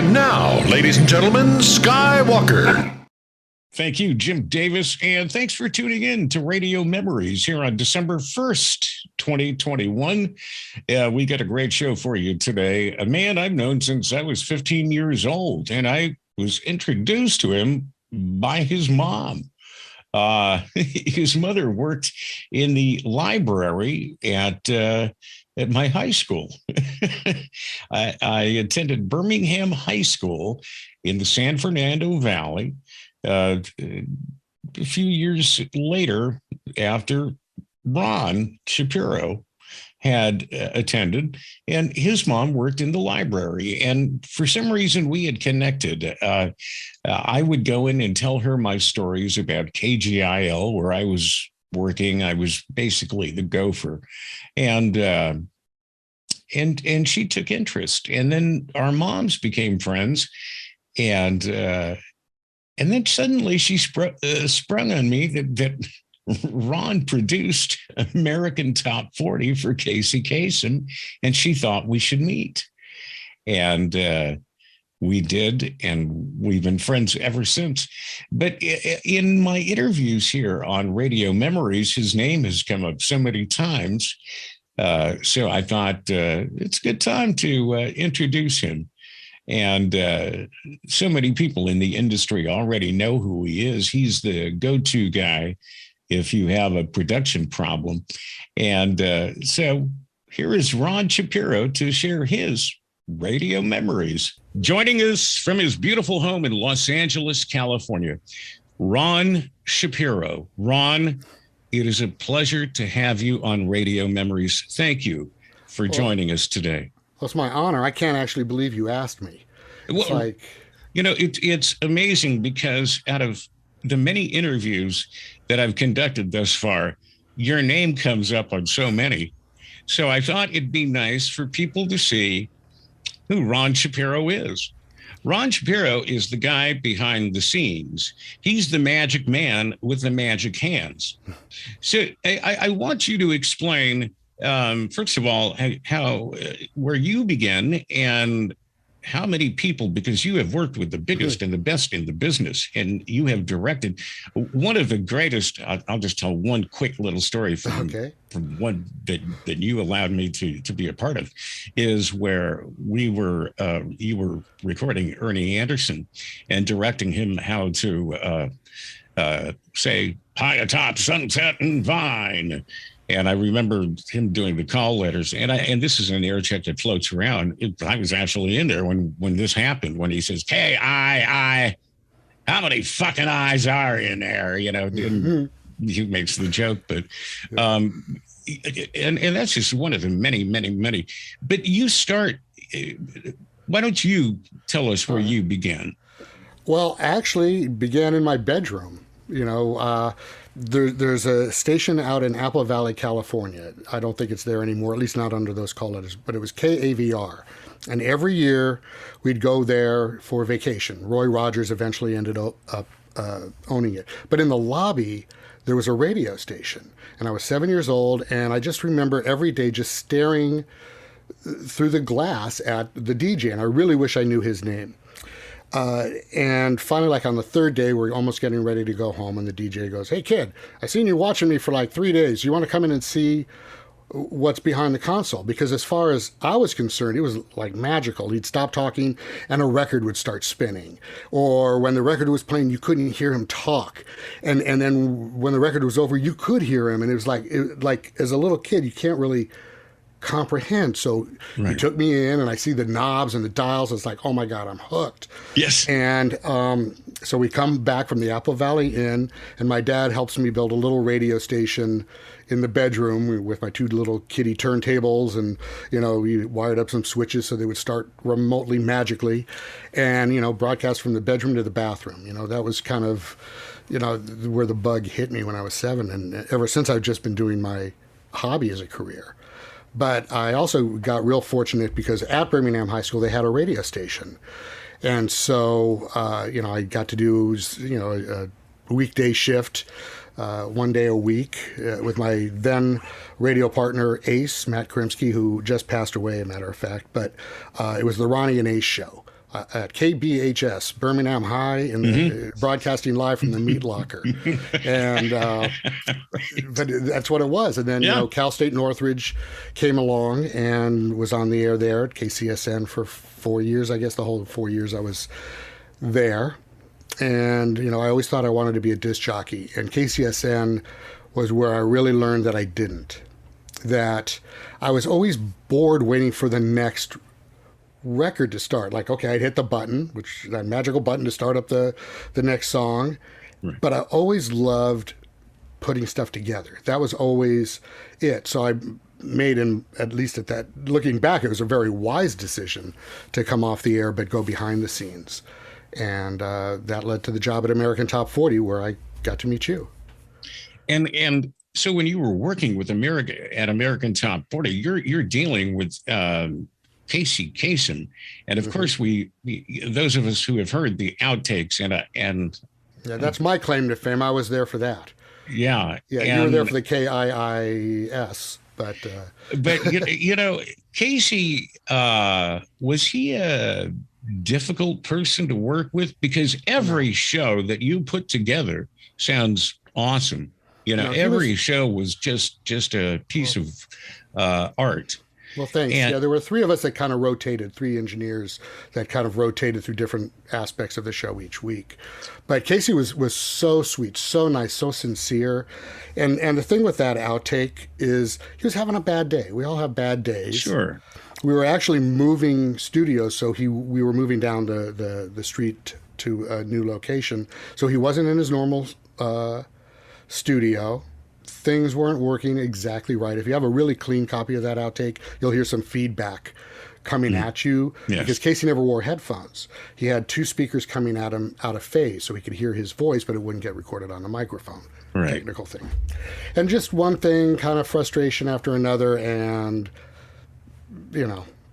And now, ladies and gentlemen, Skywalker. Thank you, Jim Davis, and thanks for tuning in to Radio Memories here on December 1st, 2021. We got a great show for you today. A man I've known since I was 15 years old, and I was introduced to him by his mom. His mother worked in the library at my high school. I attended Birmingham High School in the San Fernando Valley. A few years later, after Ron Shapiro had attended, and his mom worked in the library. And for some reason, we had connected. I would go in and tell her my stories about KGIL, where I was working. I was basically the gopher. And she took interest. And then our moms became friends. And then suddenly she sprung on me that Ron produced American Top 40 for KIIS-FM, and she thought we should meet. And we did, and we've been friends ever since. But in my interviews here on Radio Memories, his name has come up so many times. So I thought it's a good time to introduce him. And so many people in the industry already know who he is. He's the go-to guy if you have a production problem. And so here is Ron Shapiro to share his radio memories. Joining us from his beautiful home in Los Angeles, California, Ron Shapiro. Ron, it is a pleasure to have you on Radio Memories. Thank you for joining us today. Well, it's my honor. I can't actually believe you asked me. Well, it's amazing because out of the many interviews that I've conducted thus far, your name comes up on so many. So I thought it'd be nice for people to see who Ron Shapiro is. Ron Shapiro is the guy behind the scenes. He's the magic man with the magic hands. So I want you to explain, first of all, how where you begin and how many people, because you have worked with the biggest and the best in the business, and you have directed one of the greatest. I'll just tell one quick little story from one that you allowed me to be a part of, is where you were recording Ernie Anderson and directing him how to say high atop Sunset and Vine. And I remember him doing the call letters, and this is an air check that floats around. I was actually in there when this happened, when he says, K-I-I, how many fucking eyes are in there? You know, he makes the joke, but, and that's just one of the many, many, many. But you start, why don't you tell us where you began? Well, actually began in my bedroom, you know. There's a station out in Apple Valley, California. I don't think it's there anymore, at least not under those call letters, but it was KAVR. And every year we'd go there for vacation. Roy Rogers eventually ended up owning it. But in the lobby, there was a radio station. And I was 7 years old, and I just remember every day just staring through the glass at the DJ. And I really wish I knew his name. And finally, like on the third day, we're almost getting ready to go home, and the DJ goes, "Hey kid, I seen you watching me for like 3 days. You want to come in and see what's behind the console?" Because as far as I was concerned, it was like magical. He'd stop talking and a record would start spinning. Or when the record was playing, you couldn't hear him talk. And then when the record was over, you could hear him. And it was like as a little kid, you can't really comprehend. So he took me in, and I see the knobs and the dials. It's like, oh my God, I'm hooked. Yes. And so we come back from the Apple Valley Inn, and my dad helps me build a little radio station in the bedroom with my two little kiddie turntables, and we wired up some switches so they would start remotely magically, and broadcast from the bedroom to the bathroom. That was kind of where the bug hit me when I was 7, and ever since I've just been doing my hobby as a career. But I also got real fortunate because at Birmingham High School, they had a radio station. And so, I got to do, a weekday shift, 1 day a week with my then radio partner, Ace, Matt Krimsky, who just passed away, a matter of fact. But it was the Ronnie and Ace show at KBHS, Birmingham High, in the broadcasting live from the meat locker. And but that's what it was. And then, Cal State Northridge came along and was on the air there at KCSN for 4 years, I guess, the whole 4 years I was there. And, I always thought I wanted to be a disc jockey. And KCSN was where I really learned that I didn't. That I was always bored waiting for the next record to start. Like, okay, I'd hit the button, which that magical button to start up the next song. Right. But I always loved putting stuff together. That was always it. So I made, at least at that, looking back, it was a very wise decision to come off the air but go behind the scenes. And that led to the job at American Top 40, where I got to meet you. And so when you were working with American Top 40, you're dealing with Casey Kasem, and of course we those of us who have heard the outtakes and that's my claim to fame. I was there for that. Yeah, you were there for the KIIS, but Casey, was he a difficult person to work with? Because every show that you put together sounds awesome. Every show was just a piece of art. Well, thanks. There were three of us that kind of rotated, three engineers that kind of rotated through different aspects of the show each week. But Casey was so sweet, so nice, so sincere. And the thing with that outtake is he was having a bad day. We all have bad days. Sure. We were actually moving studios, so we were moving down the street to a new location. So he wasn't in his normal studio. Things weren't working exactly right. If you have a really clean copy of that outtake, you'll hear some feedback coming at you. Yes. Because Casey never wore headphones. He had two speakers coming at him out of phase, so he could hear his voice, but it wouldn't get recorded on the microphone. Right. Technical thing. And just one thing, kind of frustration after another, and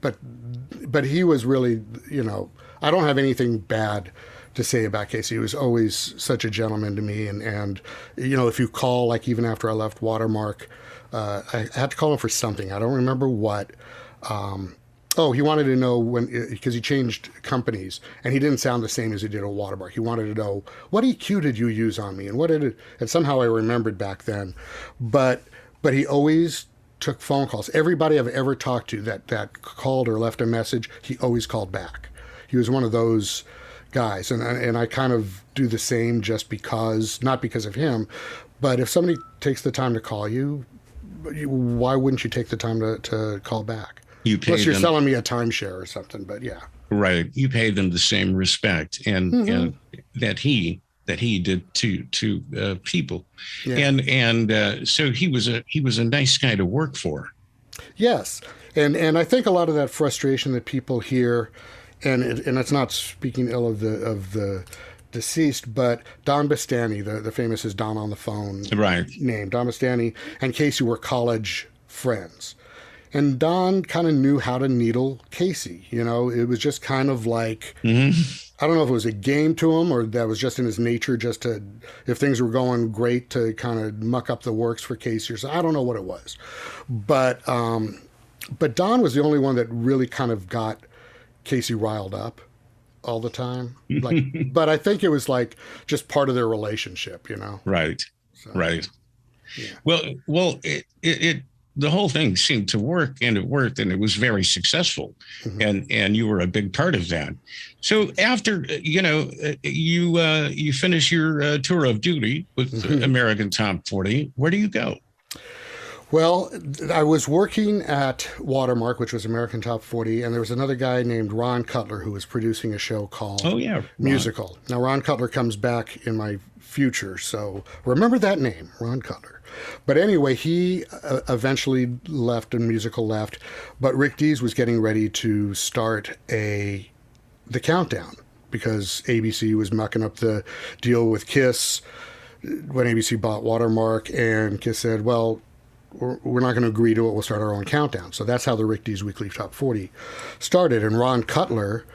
but he was really, I don't have anything bad to say about Casey. He was always such a gentleman to me. And if you call, like even after I left Watermark, I had to call him for something. I don't remember what. He wanted to know because he changed companies and he didn't sound the same as he did at Watermark. He wanted to know, what EQ did you use on me? And what did it, and somehow I remembered back then, but he always took phone calls. Everybody I've ever talked to that called or left a message, he always called back. He was one of those guys, and I kind of do the same just because, not because of him, but if somebody takes the time to call you, why wouldn't you take the time to call back? Unless you're selling me a timeshare or something, but yeah. Right. You pay them the same respect and that he did to people. Yeah. And so he was a nice guy to work for. Yes. And I think a lot of that frustration that people hear, and it's not speaking ill of the deceased, but Don Bastani, the famous as Don on the Phone name, Don Bastani and Casey were college friends. And Don kind of knew how to needle Casey. It was just kind of like, I don't know if it was a game to him or that was just in his nature, just to, if things were going great, to kind of muck up the works for Casey or so. I don't know what it was. But Don was the only one that really kind of got Casey riled up all the time. But I think it was like just part of their relationship, Right. So, right. Yeah. Well, it the whole thing seemed to work, and it worked, and it was very successful, and you were a big part of that. So after you finish your tour of duty with American Top 40, where do you go? Well, I was working at Watermark, which was American Top 40, and there was another guy named Ron Cutler who was producing a show called Musical. Now, Ron Cutler comes back in my future, so remember that name, Ron Cutler. But anyway, he eventually left and Musical left, but Rick Dees was getting ready to start the countdown because ABC was mucking up the deal with KIIS when ABC bought Watermark, and KIIS said, well, we're not going to agree to it. We'll start our own countdown. So that's how the Rick Dees Weekly Top 40 started. And Ron Cutler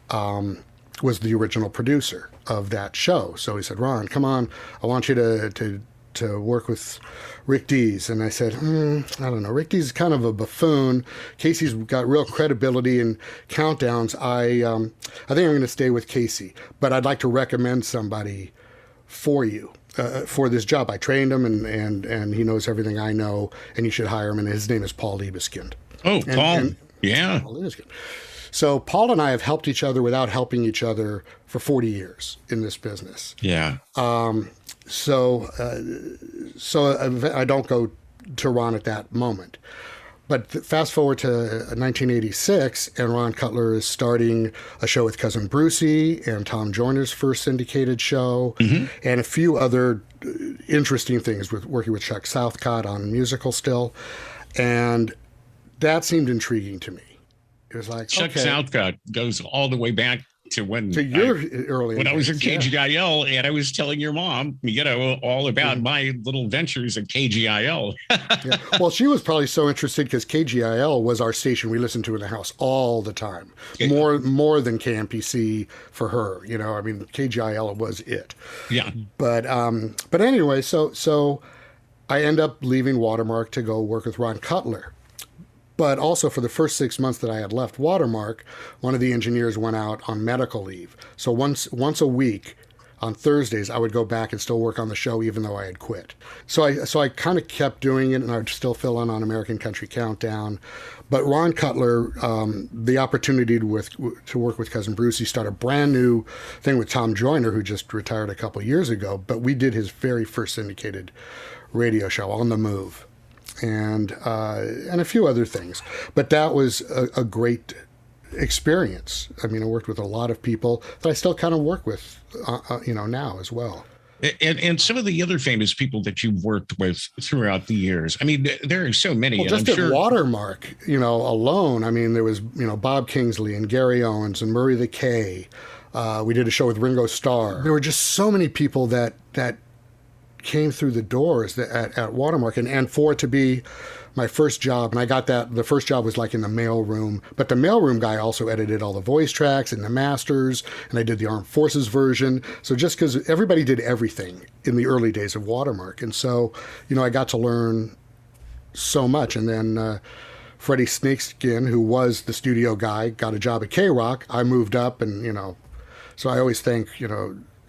was the original producer of that show. So he said, Ron, come on, I want you to to work with Rick Dees. And I said, I don't know. Rick Dees is kind of a buffoon. Casey's got real credibility in countdowns. I think I'm going to stay with Casey, but I'd like to recommend somebody for you. For this job. I trained him, and he knows everything I know, and you should hire him. And his name is Paul Liebeskind. Oh, Paul. Yeah. Paul Liebeskind. So Paul and I have helped each other without helping each other for 40 years in this business. Yeah. So I don't go to Ron at that moment. But fast forward to 1986, and Ron Cutler is starting a show with Cousin Brucey and Tom Joyner's first syndicated show, and a few other interesting things with working with Chuck Southcott on musical still. And that seemed intriguing to me. It was like, Chuck Southcott goes all the way back to when your early when days, I was at KGIL, and I was telling your mom, all about my little ventures at KGIL. Yeah. Well, she was probably so interested because KGIL was our station we listened to in the house all the time, more than KMPC for her. I mean, KGIL was it. Yeah. But anyway, so I end up leaving Watermark to go work with Ron Cutler. But also for the first 6 months that I had left Watermark, one of the engineers went out on medical leave. So once a week on Thursdays, I would go back and still work on the show even though I had quit. So I kind of kept doing it, and I'd still fill in on American Country Countdown. But Ron Cutler, the opportunity to work with Cousin Brucey, start a brand new thing with Tom Joyner, who just retired a couple years ago. But we did his very first syndicated radio show, On the Move. And a few other things. But that was a great experience. I mean, I worked with a lot of people that I still kind of work with, now as well. And some of the other famous people that you've worked with throughout the years. I mean, there are so many. Well, just at Watermark, alone. I mean, there was, Bob Kingsley and Gary Owens and Murray the K. We did a show with Ringo Starr. There were just so many people that came through the doors at Watermark, and for it to be my first job, and I got that, the first job was like in the mailroom, but the mailroom guy also edited all the voice tracks and the masters, and I did the Armed Forces version. So just because everybody did everything in the early days of Watermark, and so I got to learn so much. And then Freddie Snakeskin, who was the studio guy, got a job at K-Rock. I moved up, and so I always think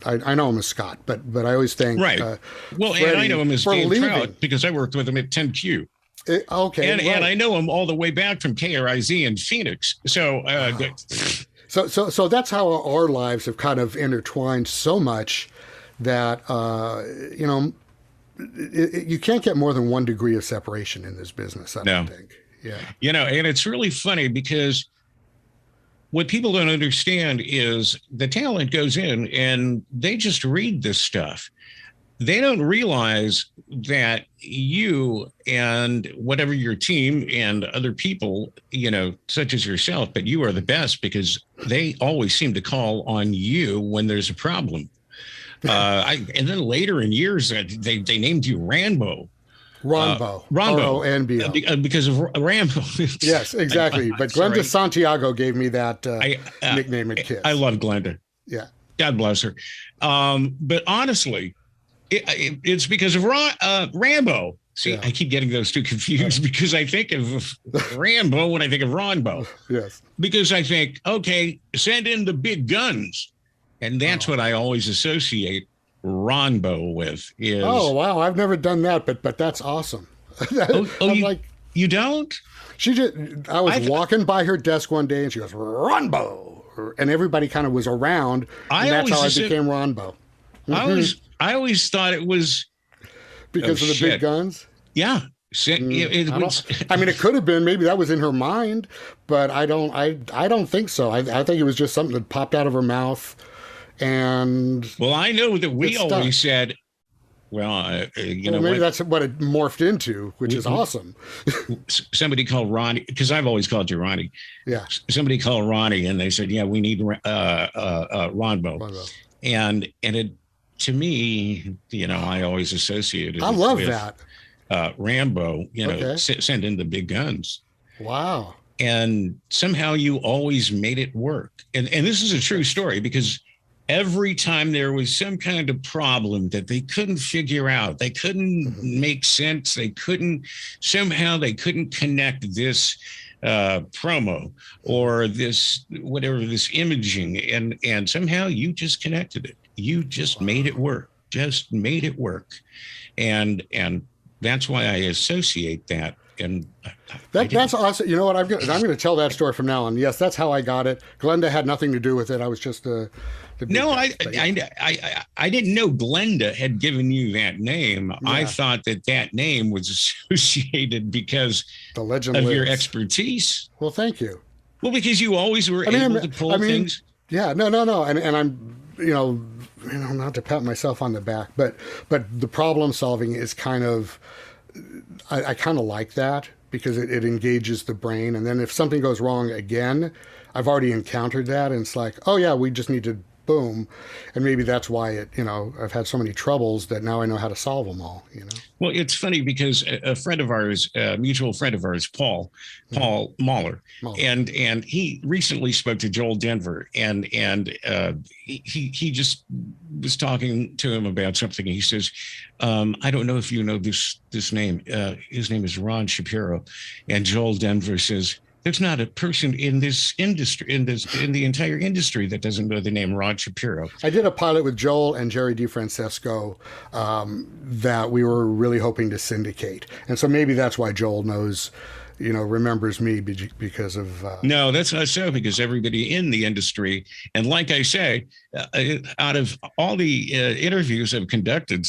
I know him as Scott, but I always think right. Well, and I know him as Dave Trout because I worked with him at 10Q. Okay, and I know him all the way back from KRIZ in Phoenix. So, so that's how our lives have kind of intertwined so much that you can't get more than 1 degree of separation in this business. I don't think. Yeah, and it's really funny because what people don't understand is the talent goes in and they just read this stuff. They don't realize that you and whatever your team and other people, such as yourself, but you are the best because they always seem to call on you when there's a problem. And then later in years, they named you RONBO. RONBO. RONBO. Because of Rambo. Yes, exactly. But Glenda Santiago gave me that nickname at KIIS. I love Glenda. Yeah. God bless her. But honestly, it's because of Rambo. See, I keep getting those two confused because I think of Rambo when I think of RONBO. Yes. Because I think, okay, send in the big guns. And that's what I always associate with is. Oh, wow. I've never done that, but that's awesome. You don't? I was walking by her desk one day and she goes, RONBO. And everybody kind of was around. And that's how I became RONBO. Mm-hmm. I always thought it was because of the big guns. Yeah. I mean, it could have been. Maybe that was in her mind, but I don't think so. I think it was just something that popped out of her mouth. And I know that we always said, maybe that's what it morphed into, which is awesome. Somebody called Ronnie, because I've always called you Ronnie. Yeah. Somebody called Ronnie, and they said, "Yeah, we need RONBO." And it, to me, I always associated. I love that. Rambo, send in the big guns. Wow. And somehow you always made it work. And this is a true story because every time there was some kind of problem that they couldn't figure out, they couldn't make sense, they couldn't connect this promo or this whatever, this imaging, and somehow you just connected it. You just made it work. And that's why I associate that. And that's awesome. You know what? I'm going to tell that story from now on. Yes, that's how I got it. Glenda had nothing to do with it. I was just I didn't know Glenda had given you that name. Yeah. I thought that name was associated because the legend of lives. your expertise. Well, thank you. Well, because you always were able to pull things. Yeah, no. And I'm, not to pat myself on the back, but the problem solving is kind of, I kind of like that because it engages the brain. And then if something goes wrong again, I've already encountered that. And it's like, oh yeah, we just need to boom. And maybe that's why I've had so many troubles that now I know how to solve them all, Well, it's funny because a friend of ours, a mutual friend of ours, Paul Mahler, and he recently spoke to Joel Denver, and he just was talking to him about something. He says, I don't know if you know this name. His name is Ron Shapiro, and Joel Denver says, there's not a person in this industry, in the entire industry, that doesn't know the name Ron Shapiro. I did a pilot with Joel and Jerry DeFrancesco that we were really hoping to syndicate, and so maybe that's why Joel knows, remembers me because of. No, that's not so, because everybody in the industry, and like I say, out of all the interviews I've conducted,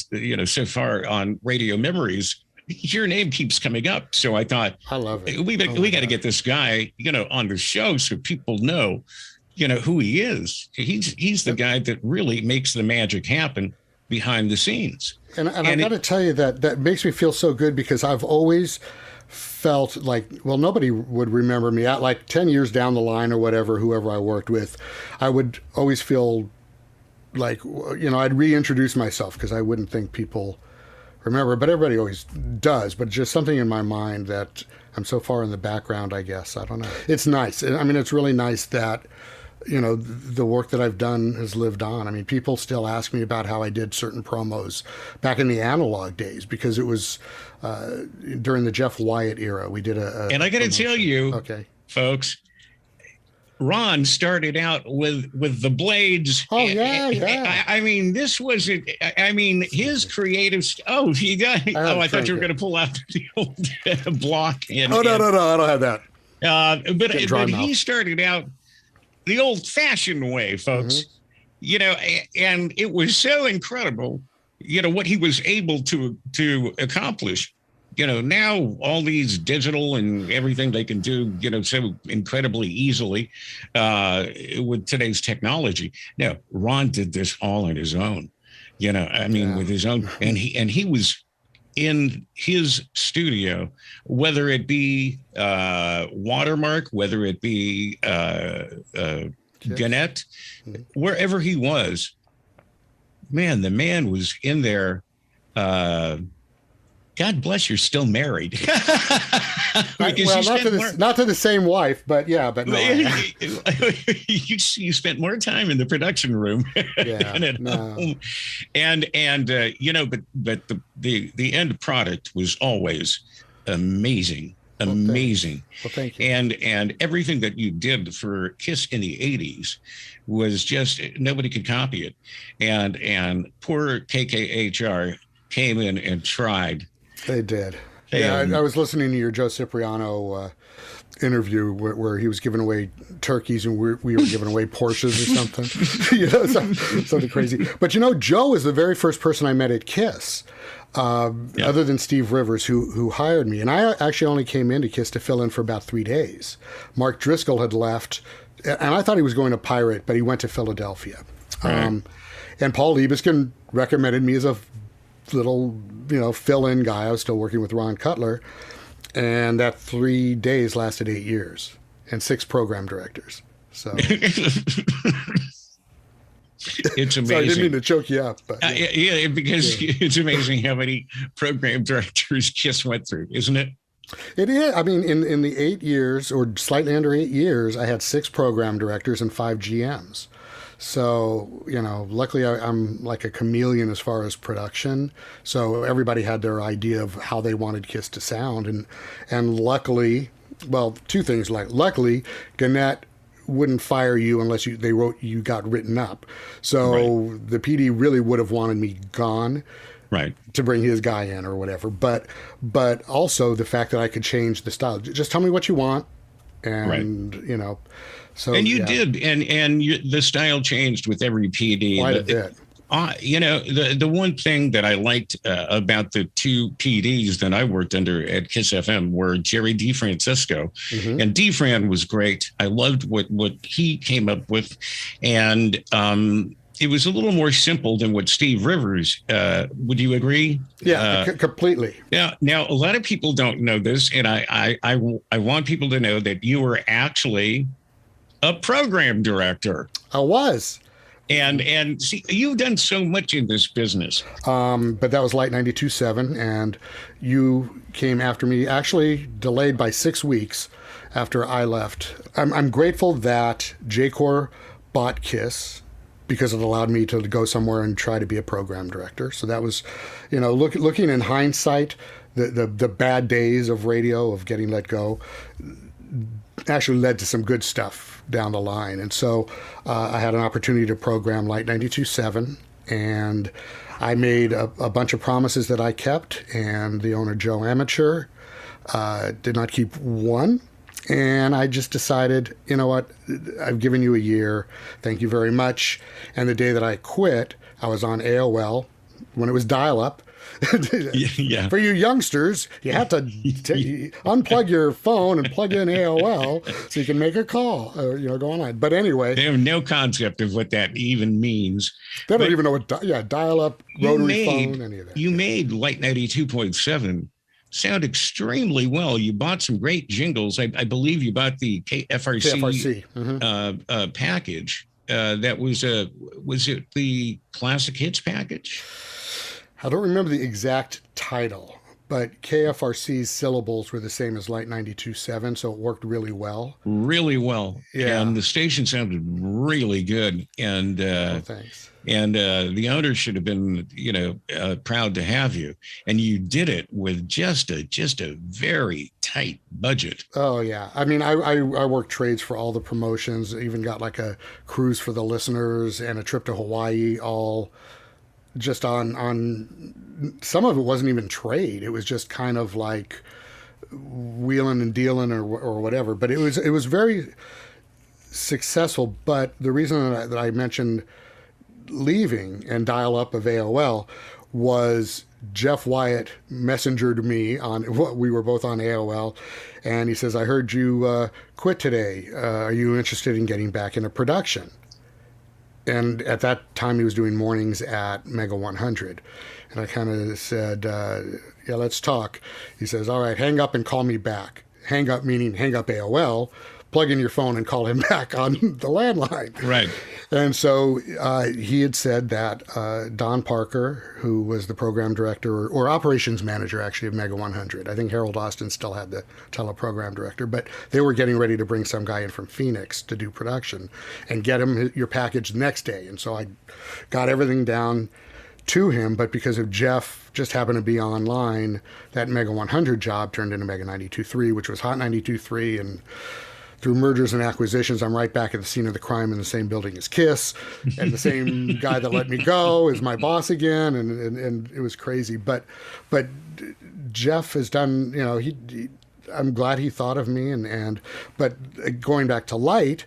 so far on Radio Memories, your name keeps coming up. So I thought, I love it. We got to get this guy, on the show so people know, who he is. He's the guy that really makes the magic happen behind the scenes. And I've got to tell you that makes me feel so good, because I've always felt like, well, nobody would remember me at like 10 years down the line or whatever, whoever I worked with. I would always feel like, I'd reintroduce myself because I wouldn't think people remember, but everybody always does. But just something in my mind that I'm so far in the background, I guess. I don't know. It's nice. I mean, it's really nice that, the work that I've done has lived on. I mean, people still ask me about how I did certain promos back in the analog days, because it was during the Jeff Wyatt era. We did and I got to tell you, folks, Ron started out with the blades. Oh yeah. I mean, this was it. I mean, his creative. I thought you were going to pull out the old block. No, I don't have that. But he started out the old-fashioned way, folks. And it was so incredible. What he was able to accomplish. Now all these digital and everything they can do, so incredibly easily with today's technology. No, Ron did this all on his own, with his own, and he was in his studio, whether it be Watermark, whether it be Gannett, wherever he was, man, the man was in there. God bless, you're still married. Not to the same wife, but yeah, but no. you spent more time in the production room than at home, and but the end product was always amazing. Well, thank you. And everything that you did for KIIS in the 80s was just, nobody could copy it, and poor KKHR came in and tried. They did. I was listening to your Joe Cipriano interview where he was giving away turkeys and we were giving away Porsches or something. Something crazy. But Joe was the very first person I met at KIIS, other than Steve Rivers, who hired me. And I actually only came into KIIS to fill in for about 3 days. Mark Driscoll had left, and I thought he was going to Pirate, but he went to Philadelphia. Right. And Paul Liebeskin recommended me as a little, fill-in guy. I was still working with Ron Cutler, and that 3 days lasted 8 years and 6 program directors. So it's amazing. So I didn't mean to choke you up, but because it's amazing how many program directors KIIS went through, isn't it? It is. I mean, in the 8 years, or slightly under 8 years, I had 6 program directors and 5 GMs. So, luckily I'm like a chameleon as far as production. So everybody had their idea of how they wanted KIIS to sound. And luckily, well, two things. Luckily, Gannett wouldn't fire you unless you got written up. So the PD really would have wanted me gone. Right. To bring his guy in or whatever. But also the fact that I could change the style. Just tell me what you want. And, so. And you did. And the style changed with every PD. Quite a bit. The one thing that I liked about the two PDs that I worked under at KIIS-FM were Jerry DeFrancisco. Mm-hmm. And DeFran was great. I loved what he came up with. And, it was a little more simple than what Steve Rivers. Would you agree? Yeah, completely. Yeah. Now, a lot of people don't know this, and I want people to know that you were actually a program director. I was. And see, you've done so much in this business. But that was Light 92.7, and you came after me, actually delayed by 6 weeks after I left. I'm grateful that J-Corps bought KIIS, because it allowed me to go somewhere and try to be a program director. So that was, looking in hindsight, the bad days of radio, of getting let go, actually led to some good stuff down the line. And so I had an opportunity to program Light 92.7, and I made a bunch of promises that I kept, and the owner, Joe Amateur, did not keep one. And I just decided, you know what, I've given you a year. Thank you very much. And the day that I quit, I was on AOL when it was dial-up. Yeah. For you youngsters, you have to unplug your phone and plug in AOL so you can make a call, or, go online. But anyway. They have no concept of what that even means. They don't even know what, dial-up, rotary phone, any of that. You made Light 92.7 sound extremely well. You bought some great jingles. I believe you bought the KFRC mm-hmm. Package. That was it the classic hits package? I don't remember the exact title, but KFRC's syllables were the same as Light 92.7, so it worked really well. Really well. Yeah. And the station sounded really good. And thanks. And the owner should have been, proud to have you. And you did it with just a very tight budget. Oh, yeah. I mean, I worked trades for all the promotions, even got like a cruise for the listeners and a trip to Hawaii, all just on some of it wasn't even trade. It was just kind of like wheeling and dealing or whatever. But it was very successful. But the reason that I mentioned leaving and dial up of AOL was Jeff Wyatt messengered me we were both on AOL, and he says, I heard you quit today. Are you interested in getting back into production? And at that time he was doing mornings at Mega 100. And I kind of said, yeah, let's talk. He says, all right, hang up and call me back. Hang up meaning hang up AOL, plug in your phone and call him back on the landline. Right. And so he had said that Don Parker, who was the program director or operations manager actually of Mega 100, I think Harold Austin still had the teleprogram director, but they were getting ready to bring some guy in from Phoenix to do production and get him your package the next day. And so I got everything down to him, but because of Jeff just happened to be online, that Mega 100 job turned into Mega 92.3, which was Hot 92.3, and through mergers and acquisitions, I'm right back at the scene of the crime in the same building as KIIS, and the same guy that let me go is my boss again, and it was crazy. But Jeff has done, I'm glad he thought of me, but going back to Light,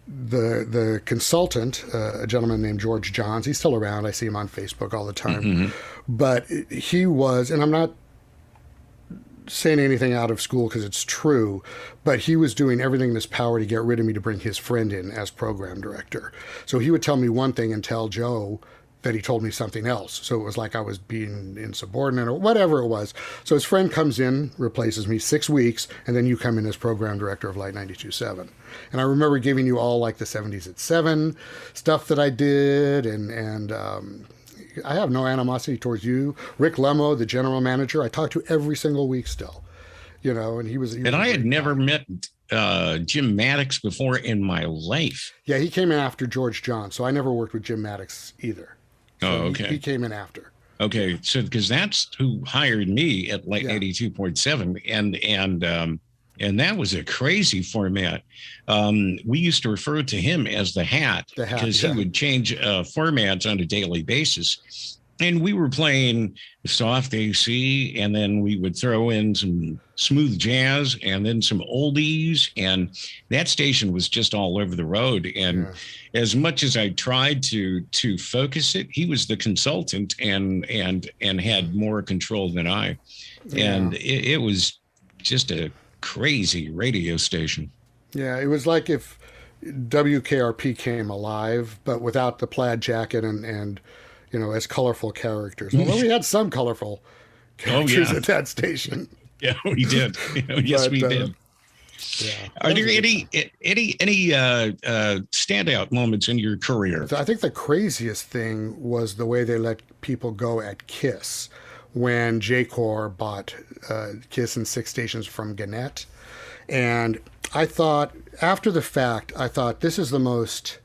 the consultant, a gentleman named George Johns, he's still around. I see him on Facebook all the time. Mm-hmm. But he was, and I'm not saying anything out of school because it's true, but he was doing everything in his power to get rid of me to bring his friend in as program director. So he would tell me one thing and tell Joe that he told me something else. So it was like I was being insubordinate or whatever it was. So his friend comes in, replaces me 6 weeks, and then you come in as program director of Light 92.7. And I remember giving you all like the 70s at 7 stuff that I did, and I have no animosity towards you. Rick Lemo, the general manager, I talk to every single week still, and he was. And I had never met Jim Maddox before in my life. Yeah, he came in after George John, so I never worked with Jim Maddox either. So okay. He came in after. Okay, so because that's who hired me at like 82.7, and that was a crazy format. We used to refer to him as the Hat because he would change formats on a daily basis. And we were playing soft AC, and then we would throw in some smooth jazz and then some oldies. And that station was just all over the road. And as much as I tried to focus it, he was the consultant and had more control than I. Yeah. And it was just a crazy radio station. Yeah, it was like if WKRP came alive, but without the plaid jacket and as colorful characters. Although we had some colorful characters at that station. Yeah, we did. Yes, we did. Yeah. Are there any standout moments in your career? I think the craziest thing was the way they let people go at KIIS when JCOR bought KIIS and 6 stations from Gannett. And I thought, after the fact, this is the most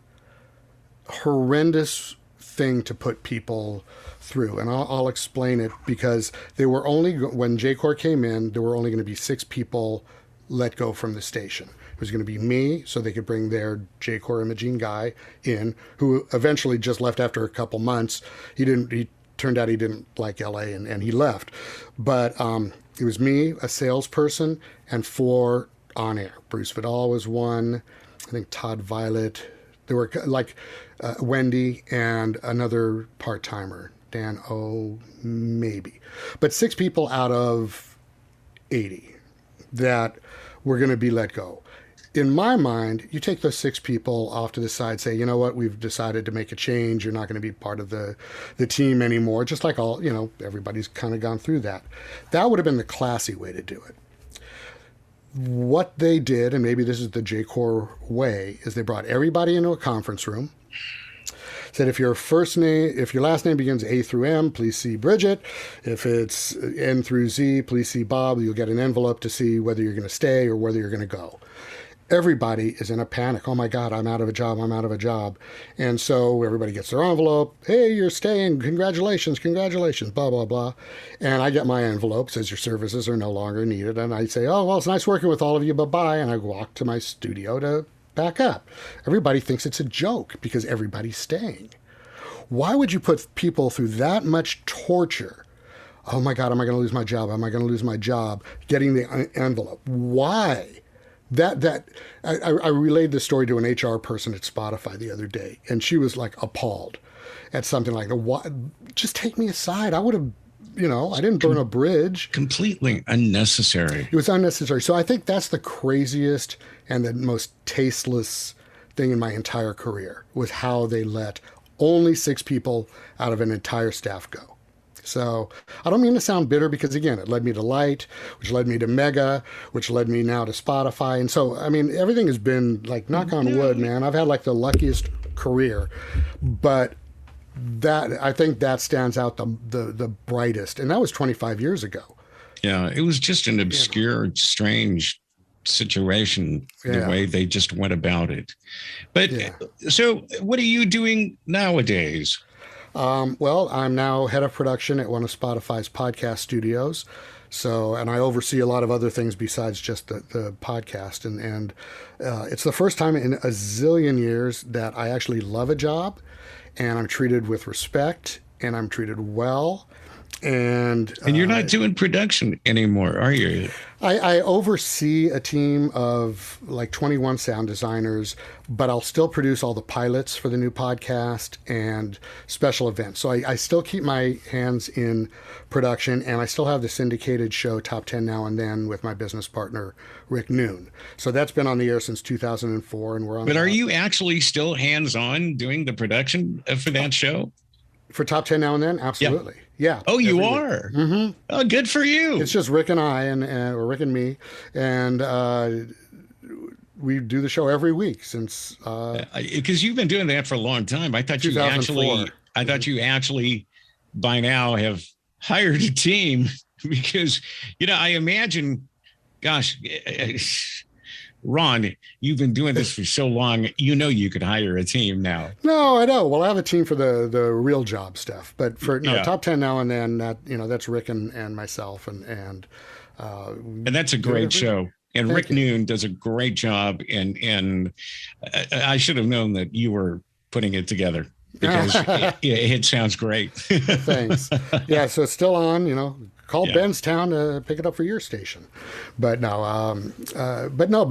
horrendous thing to put people through, and I'll explain it, because they were only, when JCOR came in, there were only going to be 6 people let go from the station. It was going to be me, so they could bring their JCOR imaging guy in, who eventually just left after a couple months. He turned out he didn't like LA, and he left. But it was me, a salesperson, and 4 on air. Bruce Vidal was one. I think Todd Violet. There were like Wendy and another part-timer, Dan O, maybe. But 6 people out of 80 that were going to be let go. In my mind, you take those 6 people off to the side, say, you know what, we've decided to make a change. You're not going to be part of the team anymore. Just like everybody's kind of gone through that. That would have been the classy way to do it. What they did, and maybe this is the JCOR way, is they brought everybody into a conference room, said if your last name begins A through M, please see Bridget. If it's N through Z, please see Bob. You'll get an envelope to see whether you're going to stay or whether you're going to go. Everybody is in a panic. Oh my God, I'm out of a job. And so everybody gets their envelope. Hey, you're staying. Congratulations, blah, blah, blah. And I get my envelope, says your services are no longer needed. And I say, oh, well, it's nice working with all of you. Bye-bye. And I walk to my studio to back up. Everybody thinks it's a joke because everybody's staying. Why would you put people through that much torture? Oh my God, am I going to lose my job? Am I going to lose my job? Getting the envelope. Why? I relayed this story to an HR person at Spotify the other day, and she was like appalled at something like that. Why? Just take me aside. I would have, I didn't burn a bridge. Completely unnecessary. It was unnecessary. So I think that's the craziest and the most tasteless thing in my entire career, was how they let only 6 people out of an entire staff go. So I don't mean to sound bitter, because, again, it led me to Light, which led me to Mega, which led me now to Spotify. And so, I mean, everything has been, like, knock on wood, man. I've had, like, the luckiest career. But I think that stands out the brightest. And that was 25 years ago. Yeah, it was just an obscure, strange situation, the way they just went about it. But so what are you doing nowadays? Well, I'm now head of production at one of Spotify's podcast studios. So, and I oversee a lot of other things besides just the podcast. And it's the first time in a zillion years that I actually love a job, and I'm treated with respect, and I'm treated well. And you're not doing production anymore, are you? I oversee a team of like 21 sound designers, but I'll still produce all the pilots for the new podcast and special events. So I still keep my hands in production, and I still have the syndicated show Top 10 Now and Then with my business partner, Rick Noon. So that's been on the air since 2004, and we're on. But are you actually still hands-on doing the production for that show? For Top 10 Now and Then? Absolutely. Yeah. Oh, you are? Mm-hmm. Oh, good for you. It's just Rick and I, or Rick and me, and we do the show every week since. Because you've been doing that for a long time. I thought you actually by now have hired a team, because, I imagine, gosh, Ron, you've been doing this for so long, you could hire a team now. No, I know. Well, I have a team for the real job stuff, but for Top 10 Now and Then, that's Rick and myself and that's a great show. And Rick Noon does a great job, and I should have known that you were putting it together because it sounds great. Thanks. Yeah, so it's still on. Call Benstown to pick it up for your station. But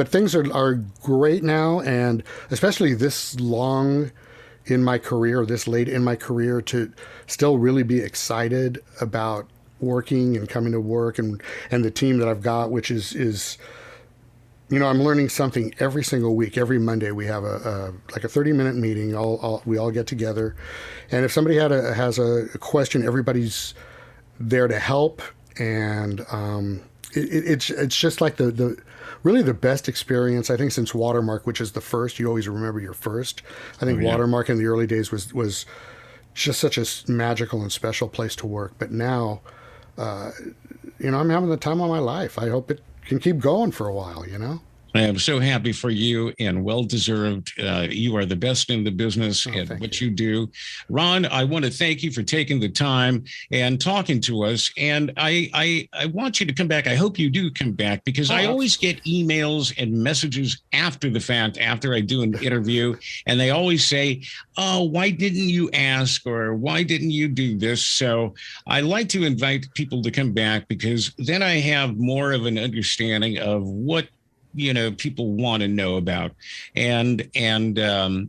things are great now, and especially this long in my career, this late in my career, to still really be excited about working and coming to work and the team that I've got, which is I'm learning something every single week. Every Monday we have a 30-minute meeting. We all get together, and if somebody has a question, everybody's there to help, and it's just like the really the best experience I think since Watermark, which is the first. You always remember your first. I think Watermark in the early days was just such a magical and special place to work. But now, I'm having the time of my life. I hope it can keep going for a while. I am so happy for you, and well-deserved. You are the best in the business at what you do. Ron, I want to thank you for taking the time and talking to us. And I want you to come back. I hope you do come back, because I always get emails and messages after the fact, after I do an interview, and they always say, oh, why didn't you ask, or why didn't you do this? So I like to invite people to come back, because then I have more of an understanding of what people want to know about. And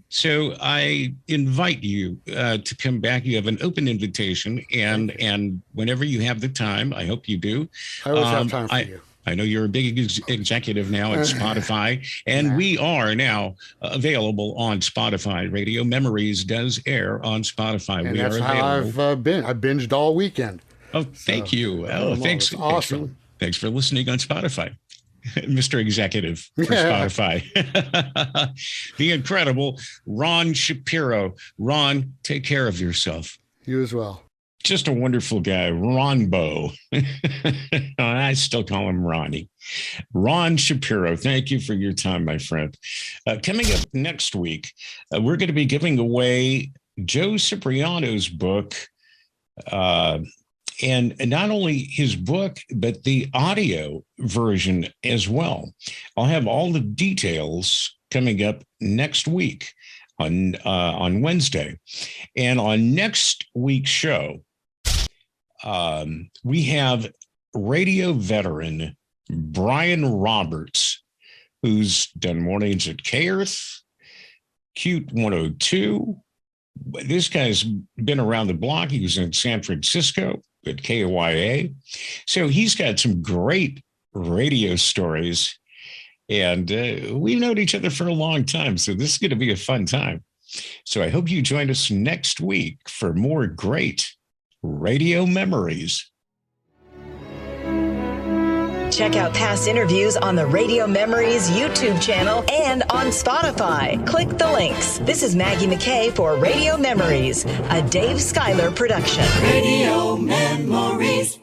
so I invite you to come back. You have an open invitation, and whenever you have the time, I hope you do. I always have time for you. I know you're a big executive now at Spotify, and we are now available on Spotify. Radio Memories does air on Spotify. And we that's are how available. I binged all weekend. Oh, thank you. Oh, thanks. Awesome. Thanks for listening on Spotify. Mr. Executive for Spotify. The incredible Ron Shapiro. Ron, take care of yourself. You as well. Just a wonderful guy, RONBO. I still call him Ronnie. Ron Shapiro, thank you for your time, my friend. Coming up next week, we're going to be giving away Joe Cipriano's book, and not only his book, but the audio version as well. I'll have all the details coming up next week on Wednesday. And on next week's show, we have radio veteran Brian Roberts, who's done mornings at KIIS, Cute 102. This guy's been around the block. He was in San Francisco at KYA. So he's got some great radio stories, and we've known each other for a long time. So this is going to be a fun time. So I hope you join us next week for more great radio memories. Check out past interviews on the Radio Memories YouTube channel and on Spotify. Click the links. This is Maggie McKay for Radio Memories, a Dave Schuyler production. Radio Memories.